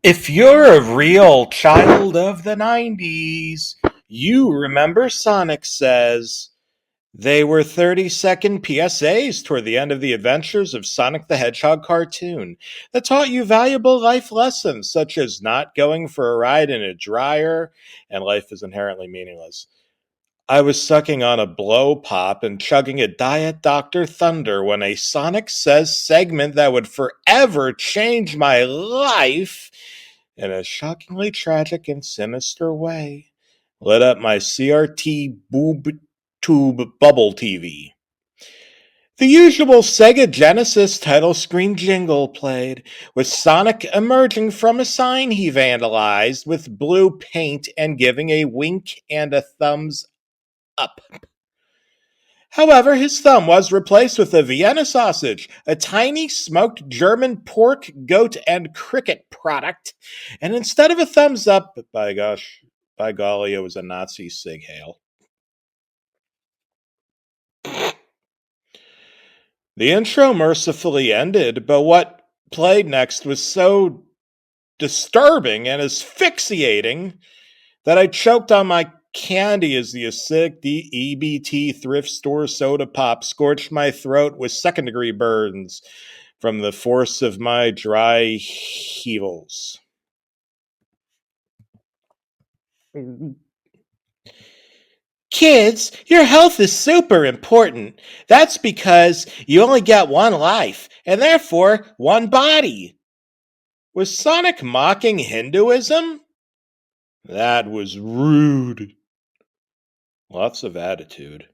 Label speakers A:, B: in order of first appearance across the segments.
A: If you're a real child of the 90s, you remember Sonic Says. They were 30-second PSAs toward the end of the adventures of Sonic the Hedgehog cartoon that taught you valuable life lessons such as not going for a ride in a dryer and life is inherently meaningless. I was sucking on a blow pop and chugging a Diet Dr. Thunder when a Sonic Says segment that would forever change my life in a shockingly tragic and sinister way lit up my CRT boob tube bubble TV. The usual Sega Genesis title screen jingle played, with Sonic emerging from a sign he vandalized with blue paint and giving a wink and a thumbs up. However, his thumb was replaced with a Vienna sausage, a tiny smoked German pork, goat, and cricket product. And instead of a thumbs up, by golly, it was a Nazi sig hail. The intro mercifully ended, but what played next was so disturbing and asphyxiating that I choked on my candy as the acidic EBT thrift store soda pop scorched my throat with second-degree burns from the force of my dry heavals. Kids, your health is super important. That's because you only get one life, and therefore one body. Was Sonic mocking Hinduism? That was rude. Lots of attitude.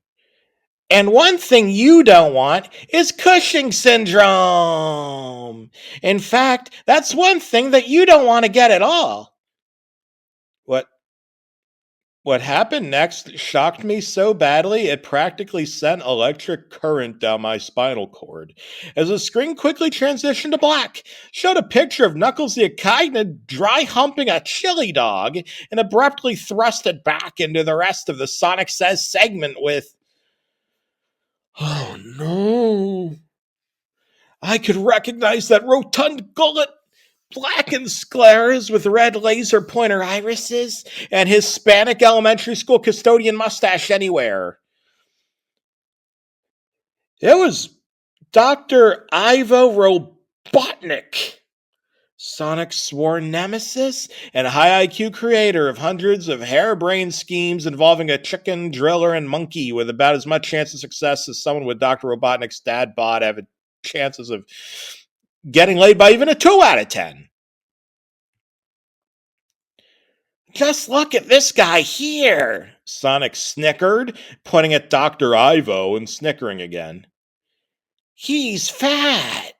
A: And one thing you don't want is Cushing syndrome. In fact, that's one thing that you don't want to get at all. What what happened next shocked me so badly it practically sent electric current down my spinal cord. As the screen quickly transitioned to black, showed a picture of Knuckles the Echidna dry humping a chili dog and abruptly thrust it back into the rest of the Sonic Says segment with, "Oh no. I could recognize that rotund gullet, blackened sclera with red laser pointer irises, and Hispanic elementary school custodian mustache anywhere." It was Dr. Ivo Robotnik, Sonic's sworn nemesis and high IQ creator of hundreds of harebrained schemes involving a chicken, driller, and monkey with about as much chance of success as someone with Dr. Robotnik's dad bod have chances of getting laid by even a 2 out of 10. Just look at this guy here, Sonic snickered, pointing at Dr. Ivo and snickering again. He's fat.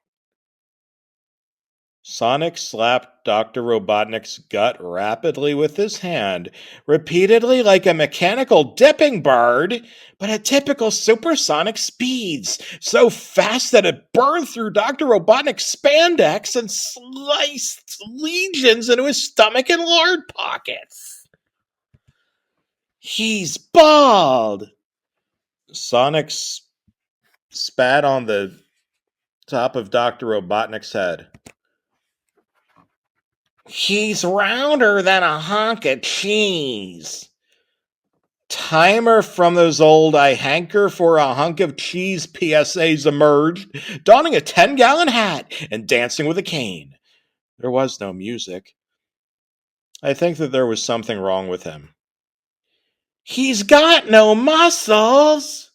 A: Sonic slapped Dr. Robotnik's gut rapidly with his hand, repeatedly like a mechanical dipping bird, but at typical supersonic speeds, so fast that it burned through Dr. Robotnik's spandex and sliced legions into his stomach and lard pockets. He's bald. Sonic spat on the top of Dr. Robotnik's head. He's rounder than a hunk of cheese. Timer from those old "I hanker for a hunk of cheese" PSAs emerged, donning a 10-gallon hat and dancing with a cane. There was no music. I think that there was something wrong with him. He's got no muscles.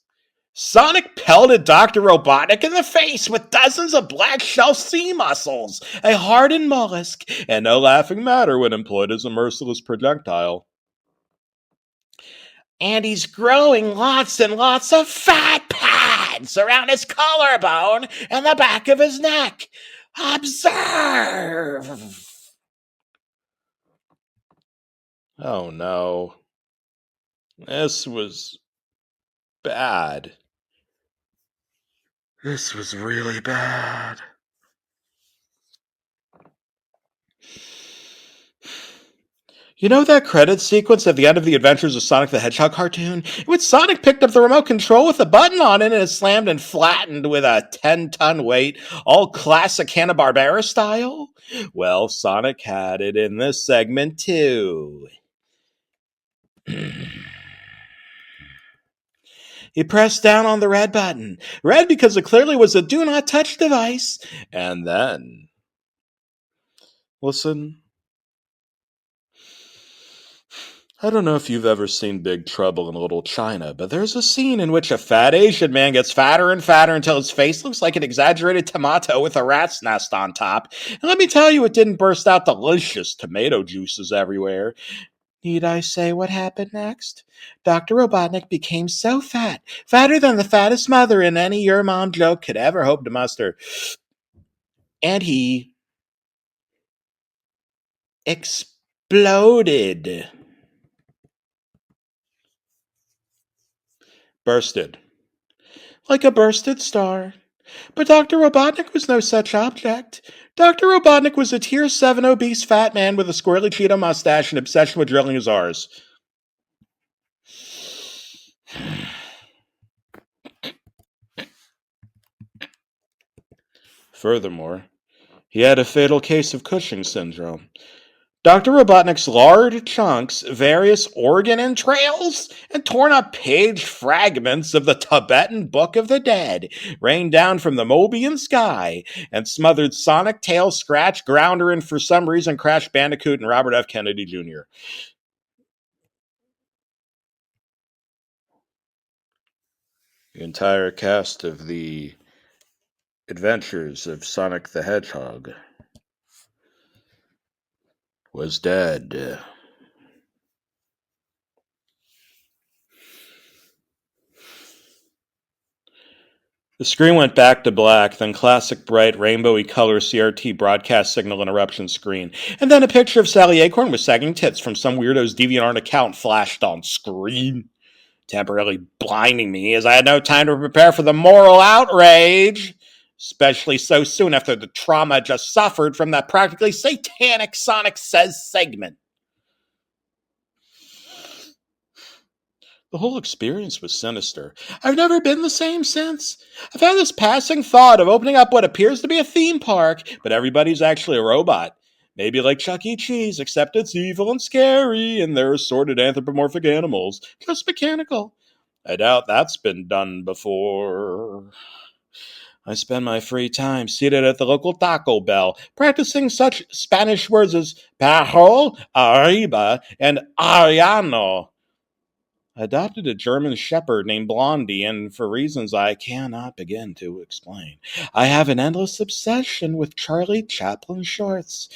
A: Sonic pelted Dr. Robotnik in the face with dozens of black shell sea mussels, a hardened mollusk, and no laughing matter when employed as a merciless projectile. And he's growing lots and lots of fat pads around his collarbone and the back of his neck. Observe! Oh no. This was bad. This was really bad. You know that credit sequence at the end of the Adventures of Sonic the Hedgehog cartoon? In which Sonic picked up the remote control with a button on it and it slammed and flattened with a 10-ton weight, all classic Hanna-Barbera style? Well, Sonic had it in this segment too. He pressed down on the red button. Red because it clearly was a do not touch device. And then, listen, I don't know if you've ever seen Big Trouble in Little China, but there's a scene in which a fat Asian man gets fatter and fatter until his face looks like an exaggerated tomato with a rat's nest on top. And let me tell you, it didn't burst out delicious tomato juices everywhere. Need I say what happened next? Dr. Robotnik became so fat, fatter than the fattest mother in any your mom joke could ever hope to muster. And he exploded. Bursted. Like a bursted star. But Dr. Robotnik was no such object. Dr. Robotnik was a tier 7 obese fat man with a squirrely Cheeto mustache and obsession with drilling his R's. Furthermore, he had a fatal case of Cushing syndrome. Dr. Robotnik's large chunks, various organ entrails, and torn up page fragments of the Tibetan Book of the Dead rained down from the Mobian sky and smothered Sonic, Tails, Scratch, Grounder, and for some reason Crash Bandicoot and Robert F. Kennedy Jr. The entire cast of the Adventures of Sonic the Hedgehog was dead. The screen went back to black, then classic bright rainbowy color CRT broadcast signal interruption screen, and then a picture of Sally Acorn with sagging tits from some weirdo's DeviantArt account flashed on screen, temporarily blinding me as I had no time to prepare for the moral outrage, especially so soon after the trauma I just suffered from that practically satanic Sonic Says segment. The whole experience was sinister. I've never been the same since. I've had this passing thought of opening up what appears to be a theme park, but everybody's actually a robot. Maybe like Chuck E. Cheese, except it's evil and scary, and they're assorted anthropomorphic animals, just mechanical. I doubt that's been done before. I spend my free time seated at the local Taco Bell, practicing such Spanish words as pajo, arriba, and ariano. I adopted a German shepherd named Blondie, and for reasons I cannot begin to explain, I have an endless obsession with Charlie Chaplin shorts.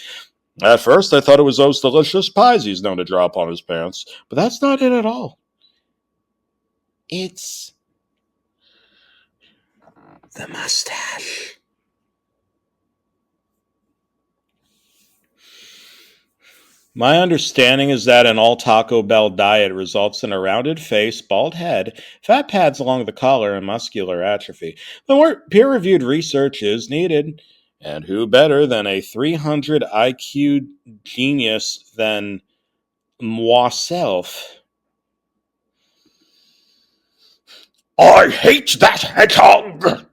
A: At first, I thought it was those delicious pies he's known to drop on his pants, but that's not it at all. It's the mustache. My understanding is that an all Taco Bell diet results in a rounded face, bald head, fat pads along the collar, and muscular atrophy. But more peer reviewed research is needed. And who better than a 300 IQ genius than myself? I hate that hedgehog!